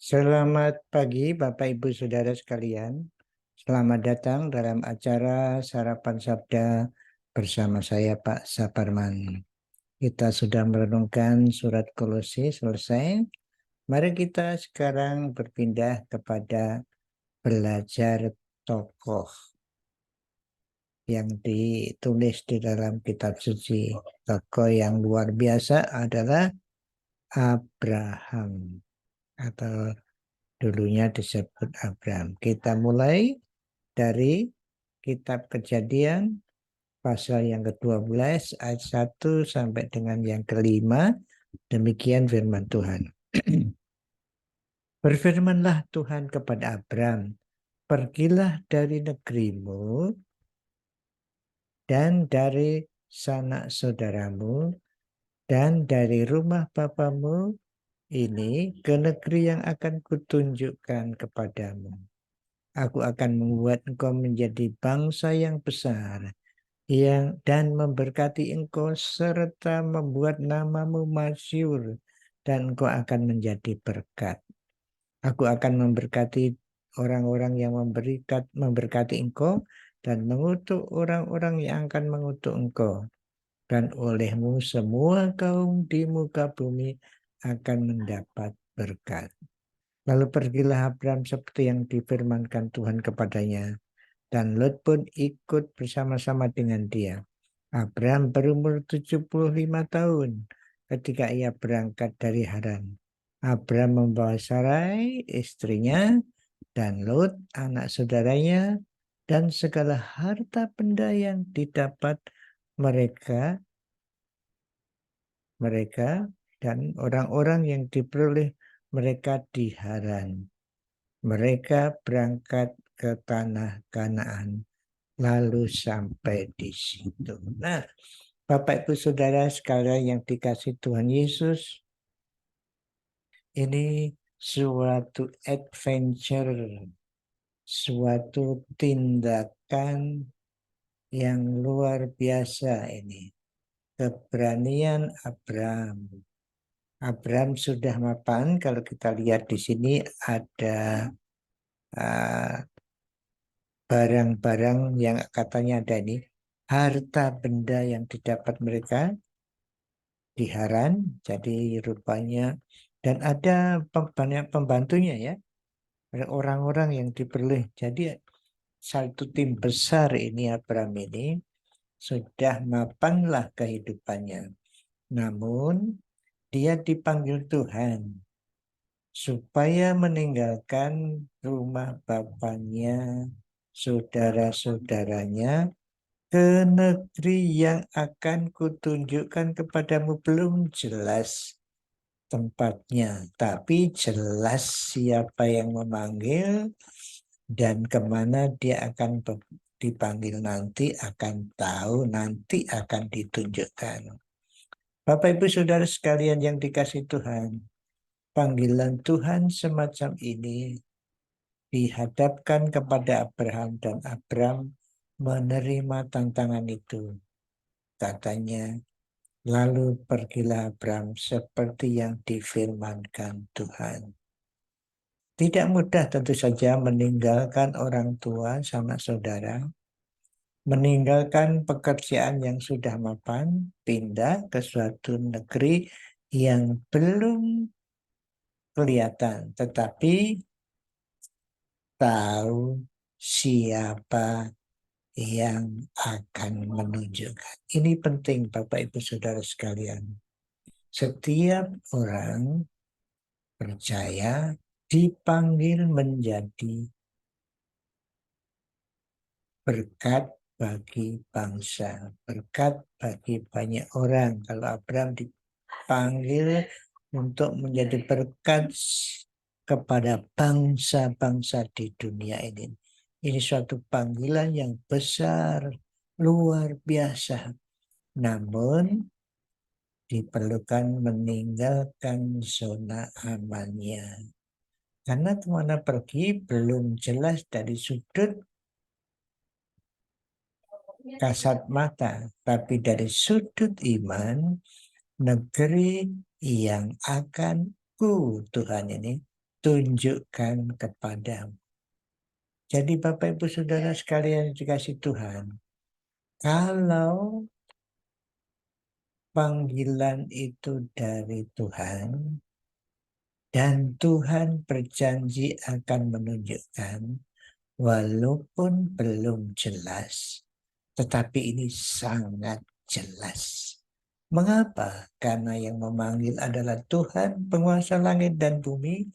Selamat pagi Bapak Ibu Saudara sekalian. Selamat datang dalam acara Sarapan Sabda bersama saya Pak Saparman. Kita sudah merenungkan surat Kolose selesai. Mari kita sekarang berpindah kepada belajar tokoh yang ditulis di dalam kitab suci. Tokoh yang luar biasa adalah Abraham atau dulunya disebut Abraham. Kita mulai dari kitab Kejadian pasal yang ke-12 ayat 1 sampai dengan yang ke-5. Demikian firman Tuhan. Berfirmanlah Tuhan kepada Abraham, pergilah dari negerimu dan dari sanak saudaramu dan dari rumah bapamu ini ke negeri yang akan kutunjukkan kepadamu. Aku akan membuat engkau menjadi bangsa yang besar, dan memberkati engkau serta membuat namamu masyhur, dan engkau akan menjadi berkat. Aku akan memberkati orang-orang yang memberkati engkau dan mengutuk orang-orang yang akan mengutuk engkau. Dan olehmu semua kaum di muka bumi akan mendapat berkat. Lalu pergilah Abraham seperti yang difirmankan Tuhan kepadanya. Dan Lot pun ikut bersama-sama dengan dia. Abraham berumur 75 tahun ketika ia berangkat dari Haran. Abraham membawa Sarai istrinya dan Lot anak saudaranya dan segala harta benda yang didapat mereka dan orang-orang yang diperoleh mereka di Haran. Mereka berangkat ke tanah Kanaan lalu sampai di situ. Nah, Bapak Ibu Saudara sekalian yang dikasih Tuhan Yesus, ini suatu adventure, suatu tindakan yang luar biasa ini. Keberanian Abraham. Abraham sudah mapan, kalau kita lihat di sini ada barang-barang yang katanya ada ini, harta benda yang didapat mereka di Haran, jadi rupanya, dan ada banyak pembantunya ya, ada orang-orang yang diperoleh. Jadi satu tim besar ini Abraham ini sudah mapanlah kehidupannya. Namun dia dipanggil Tuhan supaya meninggalkan rumah bapaknya, saudara-saudaranya, ke negeri yang akan kutunjukkan kepadamu. Belum jelas tempatnya, tapi jelas siapa yang memanggil dan kemana dia akan dipanggil nanti, akan tahu, nanti akan ditunjukkan. Bapak Ibu Saudara sekalian yang dikasih Tuhan, panggilan Tuhan semacam ini dihadapkan kepada Abraham dan Abraham menerima tantangan itu. Katanya, lalu pergilah Abraham seperti yang difirmankan Tuhan. Tidak mudah tentu saja meninggalkan orang tua, sanak saudara, meninggalkan pekerjaan yang sudah mapan, pindah ke suatu negeri yang belum kelihatan, tetapi tahu siapa yang akan menunjukkan. Ini penting Bapak Ibu Saudara sekalian. Setiap orang percaya dipanggil menjadi berkat bagi bangsa, berkat bagi banyak orang. Kalau Abraham dipanggil untuk menjadi berkat kepada bangsa-bangsa di dunia ini. Ini suatu panggilan yang besar, luar biasa. Namun diperlukan meninggalkan zona amannya. Karena kemana pergi belum jelas dari sudut kasat mata, tapi dari sudut iman, negeri yang akan Tuhan ini tunjukkan kepadamu. Jadi Bapak Ibu Saudara sekalian dikasih Tuhan, kalau panggilan itu dari Tuhan, dan Tuhan berjanji akan menunjukkan, walaupun belum jelas, tetapi ini sangat jelas. Mengapa? Karena yang memanggil adalah Tuhan, penguasa langit dan bumi,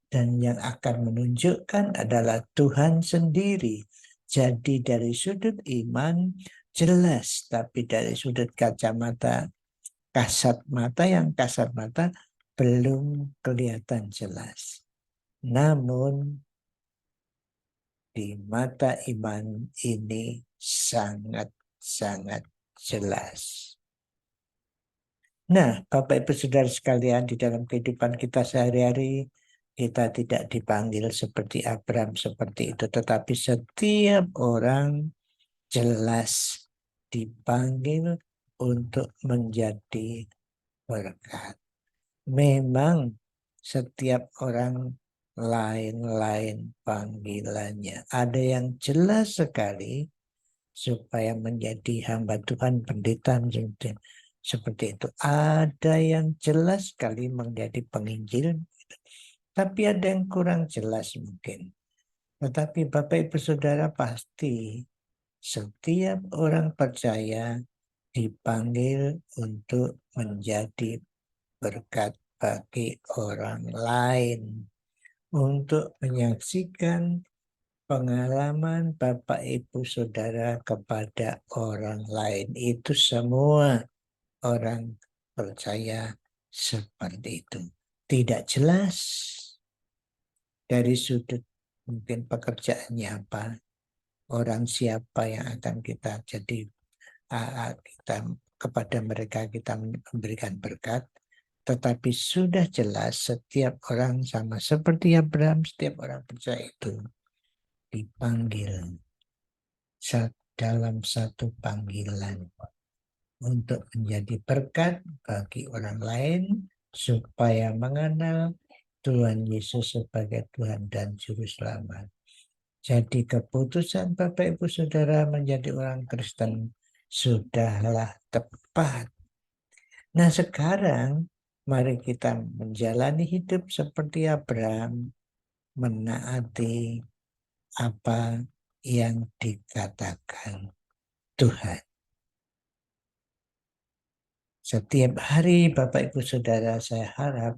dan yang akan menunjukkan adalah Tuhan sendiri. Jadi dari sudut iman jelas, tapi dari sudut kacamata kasat mata belum kelihatan jelas. Namun di mata iman ini sangat-sangat jelas. Nah, Bapak Ibu Saudara sekalian, di dalam kehidupan kita sehari-hari, kita tidak dipanggil seperti Abraham seperti itu, tetapi setiap orang jelas dipanggil untuk menjadi berkat. Memang setiap orang lain-lain panggilannya. Ada yang jelas sekali supaya menjadi hamba Tuhan, pendeta, seperti itu. Ada yang jelas sekali menjadi penginjil, tapi ada yang kurang jelas mungkin. Tetapi Bapak Ibu Saudara pasti setiap orang percaya dipanggil untuk menjadi berkat bagi orang lain, untuk menyaksikan pengalaman Bapak Ibu Saudara kepada orang lain. Itu semua orang percaya seperti itu. Tidak jelas dari sudut mungkin pekerjaannya apa, orang siapa yang akan kita jadi, kita kepada mereka kita memberikan berkat, tetapi sudah jelas setiap orang sama seperti Abraham, setiap orang percaya itu dipanggil dalam satu panggilan untuk menjadi berkat bagi orang lain supaya mengenal Tuhan Yesus sebagai Tuhan dan Juru Selamat. Jadi keputusan Bapak Ibu Saudara menjadi orang Kristen sudahlah tepat. Nah sekarang mari kita menjalani hidup seperti Abraham, menaati apa yang dikatakan Tuhan. Setiap hari Bapak Ibu Saudara saya harap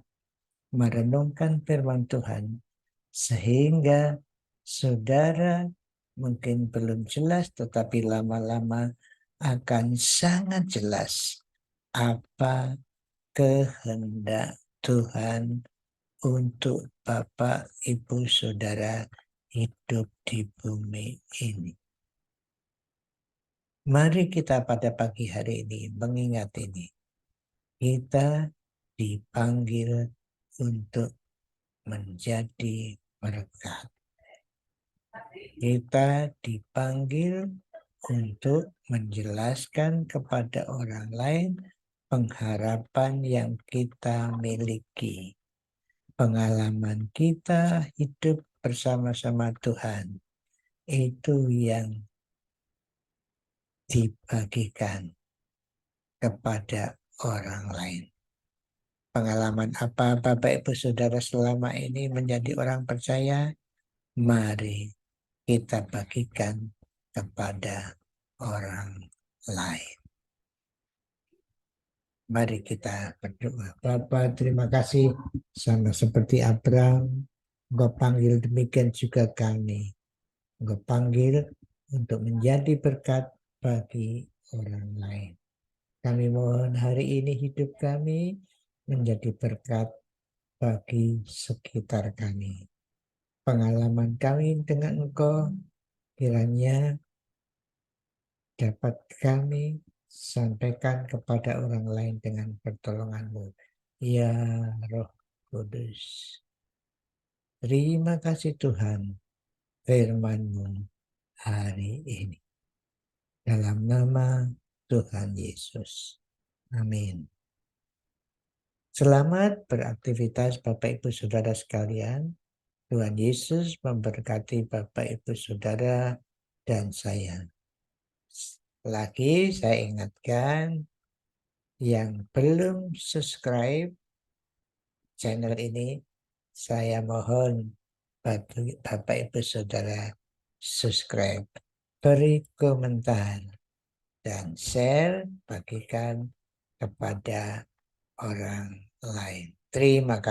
merenungkan firman Tuhan sehingga saudara mungkin belum jelas tetapi lama-lama akan sangat jelas apa kehendak Tuhan untuk Bapak Ibu Saudara hidup di bumi ini. Mari kita pada pagi hari ini mengingat ini. Kita dipanggil untuk menjadi berkat. Kita dipanggil untuk menjelaskan kepada orang lain pengharapan yang kita miliki. Pengalaman kita hidup bersama-sama Tuhan. Itu yang dibagikan kepada orang lain. Pengalaman apa Bapak Ibu Saudara selama ini menjadi orang percaya? Mari kita bagikan kepada orang lain. Mari kita berdoa. Bapa, terima kasih sama seperti Abraham. Engkau panggil demikian juga kami. Engkau panggil untuk menjadi berkat bagi orang lain. Kami mohon hari ini hidup kami menjadi berkat bagi sekitar kami. Pengalaman kami dengan Engkau kiranya dapat kami sampaikan kepada orang lain dengan pertolongan-Mu. Ya Roh Kudus. Terima kasih Tuhan firman-Mu hari ini. Dalam nama Tuhan Yesus. Amin. Selamat beraktivitas Bapak Ibu Saudara sekalian. Tuhan Yesus memberkati Bapak, Ibu, Saudara, dan saya. Lagi saya ingatkan, yang belum subscribe channel ini, saya mohon Bapak, Ibu, Saudara subscribe, beri komentar, dan share, bagikan kepada orang lain. Terima kasih.